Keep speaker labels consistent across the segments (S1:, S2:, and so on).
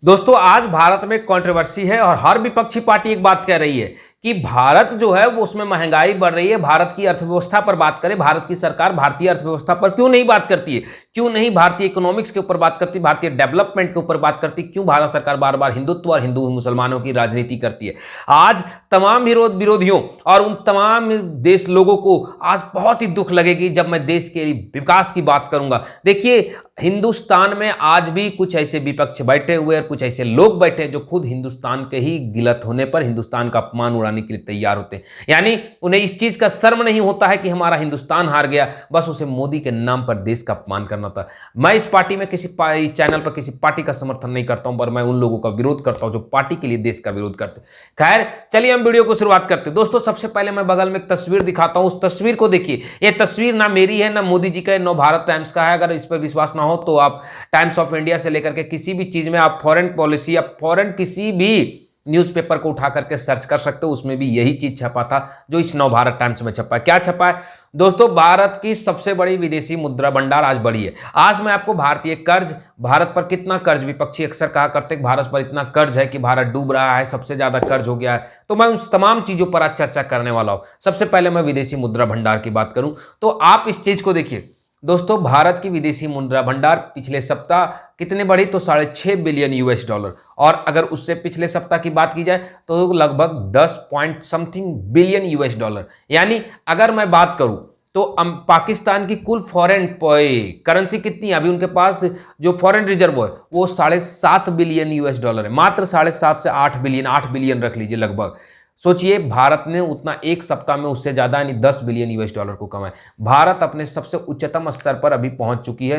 S1: दोस्तों आज भारत में कंट्रोवर्सी है और हर विपक्षी पार्टी एक बात कह रही है कि भारत जो है वो उसमें महंगाई बढ़ रही है। भारत की अर्थव्यवस्था पर बात करें, भारत की सरकार भारतीय अर्थव्यवस्था पर क्यों नहीं बात करती है, क्यों नहीं भारतीय इकोनॉमिक्स के ऊपर बात करती, भारतीय डेवलपमेंट के ऊपर बात करती, क्यों भारत सरकार बार बार हिंदुत्व और हिंदू मुसलमानों की राजनीति करती है। आज तमाम विरोधियों और उन तमाम देश लोगों को आज बहुत ही दुख लगेगी जब मैं देश के विकास की बात करूंगा। देखिए, हिंदुस्तान में आज भी कुछ ऐसे विपक्ष बैठे हुए और कुछ ऐसे लोग बैठे जो खुद हिंदुस्तान के ही गिलत होने पर हिंदुस्तान का अपमान उड़ाने के लिए तैयार होते हैं। यानी उन्हें इस चीज का शर्म नहीं होता है कि हमारा हिंदुस्तान हार गया, बस उसे मोदी के नाम पर देश का अपमान करना होता है। मैं इस पार्टी में किसी चैनल पर किसी पार्टी का समर्थन नहीं करता हूं, पर मैं उन लोगों का विरोध करता हूं जो पार्टी के लिए देश का विरोध करते। खैर चलिए हम वीडियो को शुरुआत करते हैं। दोस्तों सबसे पहले मैं बगल में एक तस्वीर दिखाता हूं, उस तस्वीर को देखिए। यह तस्वीर ना मेरी है, ना मोदी जी का है, ना भारत टाइम्स का है। अगर इस पर विश्वास ना हो तो आप टाइम्स ऑफ इंडिया से लेकर के किसी भी चीज में आप फॉरेन पॉलिसी या फॉरेन किसी भी न्यूज़पेपर को उठा करके सर्च कर सकते हो, उसमें भी यही चीज छपा था जो इस नवभारत टाइम्स में छपा है। क्या छपा है दोस्तों? भारत की सबसे बड़ी विदेशी मुद्रा भंडार आज बढ़ी है। आज मैं आपको भारतीय कर्ज, भारत पर कितना कर्ज, विपक्षी अक्सर कहा करते हैं भारत पर इतना कर्ज है कि भारत डूब रहा है, सबसे ज्यादा कर्ज हो गया है, तो मैं उन तमाम चीजों पर आज चर्चा करने वाला हूं। सबसे पहले मैं विदेशी मुद्रा भंडार की बात करूं तो आप इस चीज को देखिए दोस्तों, भारत की विदेशी मुद्रा भंडार पिछले सप्ताह कितने बढ़ी तो 6.5 बिलियन US डॉलर, और अगर उससे पिछले सप्ताह की बात की जाए तो लगभग 10 point something billion US dollar. यानी अगर मैं बात करूं तो पाकिस्तान की कुल फॉरेन करेंसी कितनी है, अभी उनके पास जो फॉरेन रिजर्व है वो 7.5 बिलियन US डॉलर है। मात्र 7.5 से 8 बिलियन, 8 बिलियन रख लीजिए लगभग। सोचिए भारत ने उतना एक सप्ताह में उससे ज्यादा यानी 10 बिलियन US डॉलर को कमाए। भारत अपने सबसे उच्चतम स्तर पर अभी पहुंच चुकी है,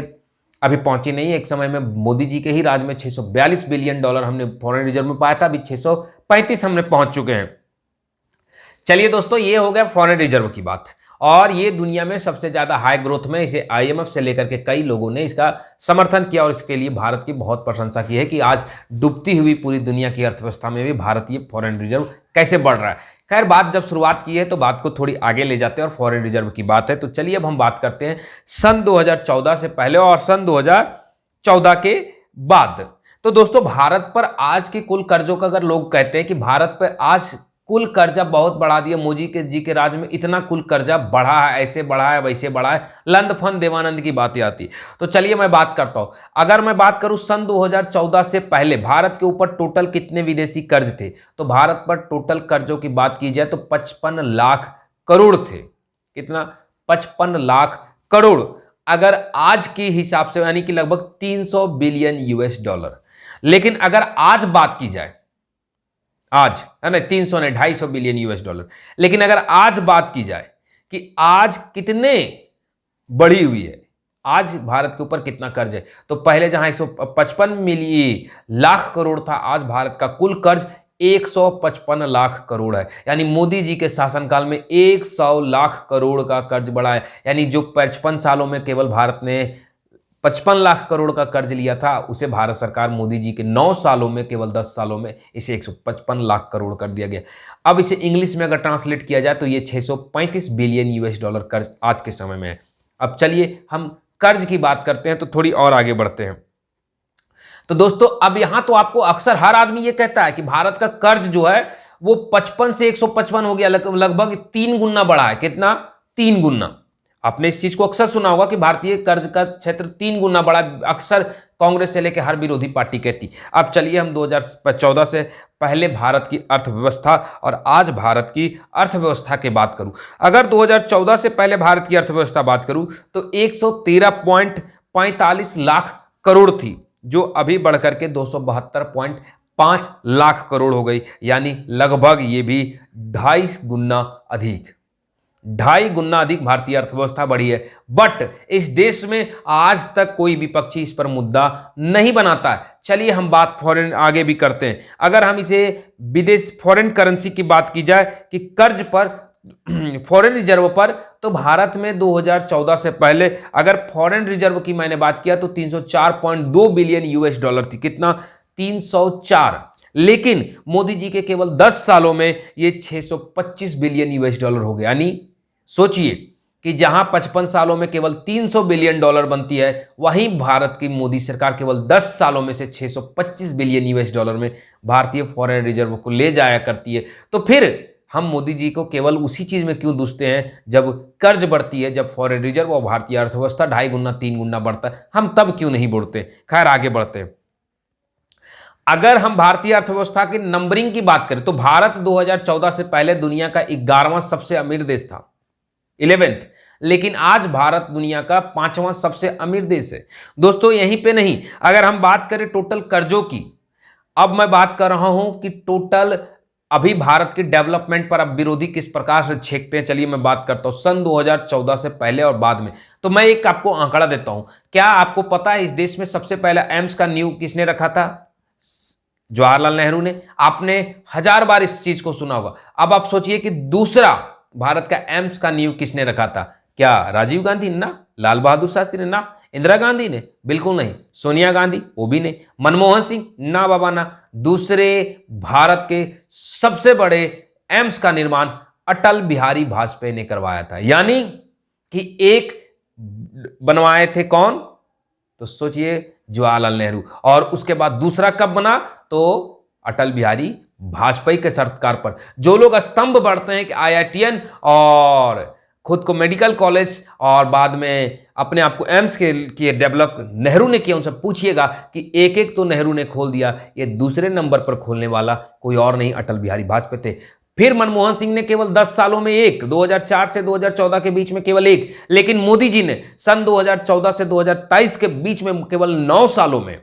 S1: अभी पहुंची नहीं है। एक समय में मोदी जी के ही राज में 642 बिलियन डॉलर हमने फॉरेन रिजर्व में पाया था, अभी 635 हमने पहुंच चुके हैं। चलिए दोस्तों, ये हो गया फॉरेन रिजर्व की बात, और ये दुनिया में सबसे ज्यादा हाई ग्रोथ में, इसे IMF से लेकर के कई लोगों ने इसका समर्थन किया और इसके लिए भारत की बहुत प्रशंसा की है कि आज डूबती हुई पूरी दुनिया की अर्थव्यवस्था में भी भारतीय फॉरेन रिजर्व कैसे बढ़ रहा है। खैर बात जब शुरुआत की है तो बात को थोड़ी आगे ले जाते हैं और फॉरेन रिजर्व की बात है तो चलिए अब हम बात करते हैं सन 2014 से पहले और सन 2014 के बाद। तो दोस्तों भारत पर आज के कुल कर्जों का अगर लोग कहते हैं कि भारत पर आज कुल कर्जा बहुत बढ़ा दिया, मोदी जी के राज में इतना कुल कर्जा बढ़ा है, ऐसे बढ़ा है, वैसे बढ़ा है, लंद फंद देवानंद की बातें आती। तो चलिए मैं बात करता हूं। अगर मैं बात करूं सन 2014 से पहले भारत के ऊपर टोटल कितने विदेशी कर्ज थे, तो भारत पर टोटल कर्जों की बात की जाए तो 55 लाख करोड़ थे। कितना? 55 लाख करोड़। अगर आज के हिसाब से यानी कि लगभग 300 बिलियन US डॉलर। लेकिन अगर आज बात की जाए, आज है ना, 300 नहीं 250 बिलियन US डॉलर। लेकिन अगर आज बात की जाए कि आज कितने बढ़ी हुई है, आज भारत के ऊपर कितना कर्ज है, तो पहले जहां 155 लाख करोड़ था, आज भारत का कुल कर्ज 155 लाख करोड़ है। यानी मोदी जी के शासनकाल में 100 लाख करोड़ का कर्ज बढ़ा है। यानी जो 55 सालों में केवल भारत ने 55 लाख करोड़ का कर्ज लिया था, उसे भारत सरकार मोदी जी के 9 सालों में, केवल 10 सालों में इसे 155 लाख करोड़ कर दिया गया। अब इसे इंग्लिश में अगर ट्रांसलेट किया जाए तो ये 635 बिलियन US डॉलर कर्ज आज के समय में है। अब चलिए हम कर्ज की बात करते हैं तो थोड़ी और आगे बढ़ते हैं। तो दोस्तों अब यहां तो आपको अक्सर हर आदमी ये कहता है कि भारत का कर्ज जो है वो 55 से 155 हो गया, लगभग 3 गुना बढ़ा है। कितना? 3 गुना। आपने इस चीज को अक्सर सुना होगा कि भारतीय कर्ज का क्षेत्र 3 गुना बढ़ा, अक्सर कांग्रेस से लेकर हर विरोधी पार्टी कहती। अब चलिए हम 2014 से पहले भारत की अर्थव्यवस्था और आज भारत की अर्थव्यवस्था की बात करूं। अगर 2014 से पहले भारत की अर्थव्यवस्था बात करूं तो 113.45 लाख करोड़ थी, जो अभी बढ़कर के 272.5 लाख करोड़ हो गई। यानी लगभग ये भी 2.5 गुना अधिक, 2.5 गुना अधिक भारतीय अर्थव्यवस्था बढ़ी है। बट इस देश में आज तक कोई विपक्षी इस पर मुद्दा नहीं बनाता है। चलिए हम बात फॉरेन आगे भी करते हैं। अगर हम इसे विदेश फॉरेन करेंसी की बात की जाए कि कर्ज पर, फॉरेन रिजर्व पर, तो भारत में 2014 से पहले अगर फॉरेन रिजर्व की मैंने बात किया तो 304.2 बिलियन US डॉलर थी। कितना? 304। लेकिन मोदी जी के केवल 10 सालों में ये 625 बिलियन US डॉलर हो गया। यानी सोचिए कि जहां 55 सालों में केवल 300 बिलियन डॉलर बनती है, वहीं भारत की मोदी सरकार केवल 10 सालों में से 625 बिलियन यूएस डॉलर में भारतीय फॉरेन रिजर्व को ले जाया करती है। तो फिर हम मोदी जी को केवल उसी चीज में क्यों दूसते हैं जब कर्ज बढ़ती है, जब फॉरेन रिजर्व और भारतीय अर्थव्यवस्था 2.5 गुना 3 गुना बढ़ता है, हम तब क्यों नहीं बढ़ते। खैर आगे बढ़ते हैं। अगर हम भारतीय अर्थव्यवस्था की नंबरिंग की बात करें तो भारत 2014 से पहले दुनिया का 11वां सबसे अमीर देश था, 11th, लेकिन आज भारत दुनिया का 5वां सबसे अमीर देश है। दोस्तों यहीं पे नहीं, अगर हम बात करें टोटल कर्जों की, अब मैं बात कर रहा हूं कि टोटल अभी भारत की डेवलपमेंट पर अब विरोधी किस प्रकार से छेकते हैं, चलिए मैं बात करता हूं सन 2014 से पहले और बाद में। तो मैं एक आपको आंकड़ा देता हूं। क्या आपको पता है इस देश में सबसे पहला एम्स का नींव किसने रखा था? जवाहरलाल नेहरू ने। आपने 1000 बार इस चीज को सुना होगा। अब आप सोचिए कि दूसरा भारत का एम्स का नींव किसने रखा था? क्या राजीव गांधी? ना। लाल बहादुर शास्त्री ने? ना। इंदिरा गांधी ने? बिल्कुल नहीं। सोनिया गांधी? वो भी नहीं। मनमोहन सिंह? ना बाबा ना। दूसरे भारत के सबसे बड़े एम्स का निर्माण अटल बिहारी वाजपेयी ने करवाया था। यानी कि एक बनवाए थे कौन? तो सोचिए जवाहरलाल नेहरू। और उसके बाद दूसरा कब बना? तो अटल बिहारी वाजपेयी के सरकार पर। जो लोग स्तंभ बढ़ते हैं कि आईआईटीएन और खुद को मेडिकल कॉलेज और बाद में अपने आप को एम्स के डेवलप नेहरू ने किया, उनसे पूछिएगा कि एक एक तो नेहरू ने खोल दिया, ये दूसरे नंबर पर खोलने वाला कोई और नहीं अटल बिहारी वाजपेयी थे। फिर मनमोहन सिंह ने केवल 10 सालों में एक, 2004 से 2014 के बीच में केवल एक, लेकिन मोदी जी ने सन 2014 से 2023 के बीच में केवल 9 सालों में,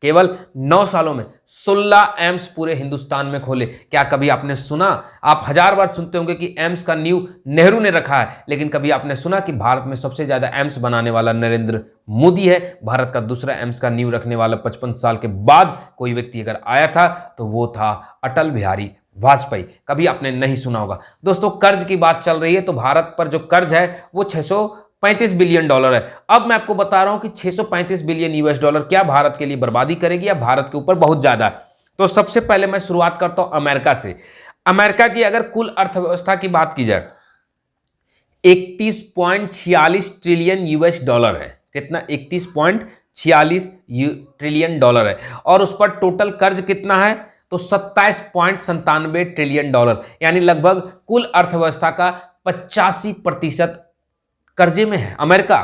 S1: केवल 9 सालों में 16 एम्स पूरे हिंदुस्तान में खोले। क्या कभी आपने सुना? आप 1000 बार सुनते होंगे कि एम्स का नींव नेहरू ने रखा है, लेकिन कभी आपने सुना कि भारत में सबसे ज्यादा एम्स बनाने वाला नरेंद्र मोदी है? भारत का दूसरा एम्स का नींव रखने वाला 55 साल के बाद कोई व्यक्ति अगर आया था तो वो था अटल बिहारी वाजपेयी। कभी आपने नहीं सुना होगा। दोस्तों कर्ज की बात चल रही है तो भारत पर जो कर्ज है वो 635 बिलियन डॉलर है। अब मैं आपको बता रहा हूं कि 635 बिलियन यूएस डॉलर क्या भारत के लिए बर्बादी करेगी या भारत के ऊपर बहुत ज्यादा है। तो सबसे पहले मैं शुरुआत करता हूं अमेरिका से। अमेरिका की अगर कुल अर्थव्यवस्था की बात की जाए 31.46 ट्रिलियन यूएस डॉलर है। कितना? 31.46 ट्रिलियन डॉलर है। और उस पर टोटल कर्ज कितना है? तो 27.97 ट्रिलियन डॉलर, यानी लगभग कुल अर्थव्यवस्था का 85% कर्जे में है अमेरिका।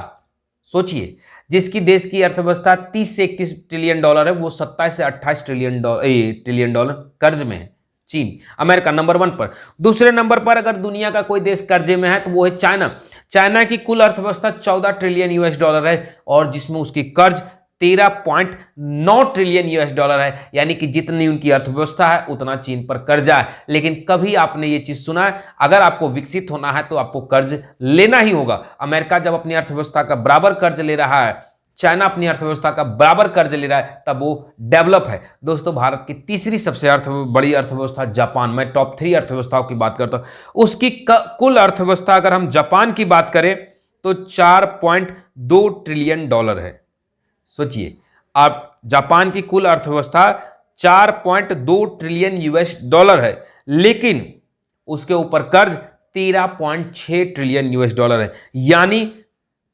S1: सोचिए, जिसकी देश की अर्थव्यवस्था 30 से 31 ट्रिलियन डॉलर है, वो 27 से 28 ट्रिलियन डॉलर कर्ज में है। चीन, अमेरिका नंबर 1 पर। दूसरे नंबर पर अगर दुनिया का कोई देश कर्जे में है तो वो है चाइना। चाइना की कुल अर्थव्यवस्था 14 ट्रिलियन यूएस डॉलर है और जिसमें उसकी कर्ज 13.9 ट्रिलियन यूएस डॉलर है, यानी कि जितनी उनकी अर्थव्यवस्था है उतना चीन पर कर्जा है। लेकिन कभी आपने ये चीज सुना है, अगर आपको विकसित होना है तो आपको कर्ज लेना ही होगा। अमेरिका जब अपनी अर्थव्यवस्था का बराबर कर्ज ले रहा है, चाइना अपनी अर्थव्यवस्था का बराबर कर्ज ले रहा है, तब वो डेवलप है। दोस्तों भारत की तीसरी सबसे बड़ी अर्थव्यवस्था जापान। मैं टॉप 3 अर्थव्यवस्थाओं की बात करता हूं। उसकी कुल अर्थव्यवस्था अगर हम जापान की बात करें तो 4.2 ट्रिलियन डॉलर है। सोचिए, आप जापान की कुल अर्थव्यवस्था 4.2 ट्रिलियन यूएस डॉलर है, लेकिन उसके ऊपर कर्ज 13.6 ट्रिलियन यूएस डॉलर है, यानी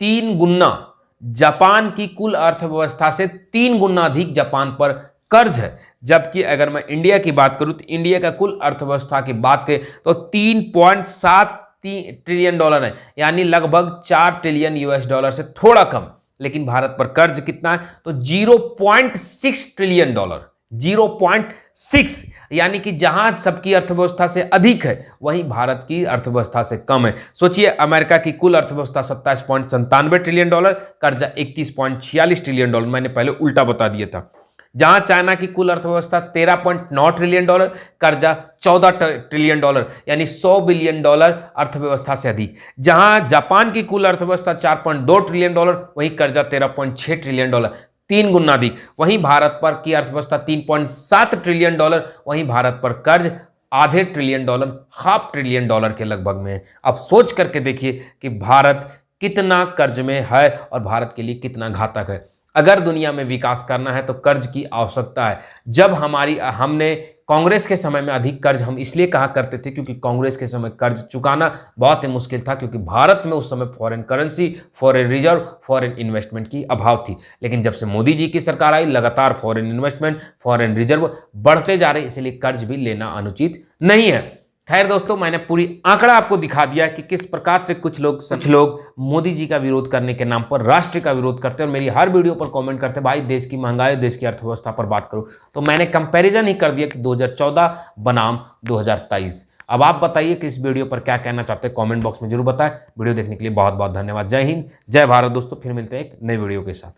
S1: 3 गुना जापान की कुल अर्थव्यवस्था से 3 गुना अधिक जापान पर कर्ज है। जबकि अगर मैं इंडिया की बात करूं तो इंडिया का कुल अर्थव्यवस्था की बात करें तो 3.7 ट्रिलियन डॉलर है, यानी लगभग 4 ट्रिलियन यूएस डॉलर से थोड़ा कम। लेकिन भारत पर कर्ज कितना है? तो 0.6 ट्रिलियन डॉलर, 0.6, यानी कि जहां सबकी अर्थव्यवस्था से अधिक है वहीं भारत की अर्थव्यवस्था से कम है। सोचिए, अमेरिका की कुल अर्थव्यवस्था 27.97 ट्रिलियन डॉलर, कर्जा 31.46 ट्रिलियन डॉलर, मैंने पहले उल्टा बता दिया था। जहां चाइना की कुल अर्थव्यवस्था 13.9 ट्रिलियन डॉलर, कर्जा 14 ट्रिलियन डॉलर, यानी 100 बिलियन डॉलर अर्थव्यवस्था से अधिक। जहां जापान की कुल अर्थव्यवस्था 4.2 ट्रिलियन डॉलर, वहीं कर्जा 13.6 ट्रिलियन डॉलर, 3 गुना अधिक। वहीं भारत पर की अर्थव्यवस्था 3.7 ट्रिलियन डॉलर, वहीं भारत पर कर्ज आधे trillion dollar, half trillion dollar के लगभग में है। अब सोच करके देखिए कि भारत कितना कर्ज में है और भारत के लिए कितना घातक है। अगर दुनिया में विकास करना है तो कर्ज की आवश्यकता है। जब हमने कांग्रेस के समय में अधिक कर्ज हम इसलिए कहा करते थे क्योंकि कांग्रेस के समय कर्ज चुकाना बहुत ही मुश्किल था, क्योंकि भारत में उस समय foreign currency, foreign reserve, foreign investment की अभाव थी। लेकिन जब से मोदी जी की सरकार आई, लगातार फॉरेन इन्वेस्टमेंट, फॉरेन रिजर्व बढ़ते जा रहे, इसलिए कर्ज भी लेना अनुचित नहीं है। खैर दोस्तों, मैंने पूरी आंकड़ा आपको दिखा दिया कि किस प्रकार से कुछ लोग मोदी जी का विरोध करने के नाम पर राष्ट्र का विरोध करते हैं और मेरी हर वीडियो पर कमेंट करते हैं भाई देश की महंगाई, देश की अर्थव्यवस्था पर बात करो। तो मैंने कंपैरिजन ही कर दिया कि 2014 बनाम 2023। अब आप बताइए कि इस वीडियो पर क्या कहना चाहते हैं, कमेंट बॉक्स में जरूर बताएं। वीडियो देखने के लिए बहुत बहुत धन्यवाद। जय हिंद, जय भारत दोस्तों, फिर मिलते हैं एक नई वीडियो के साथ।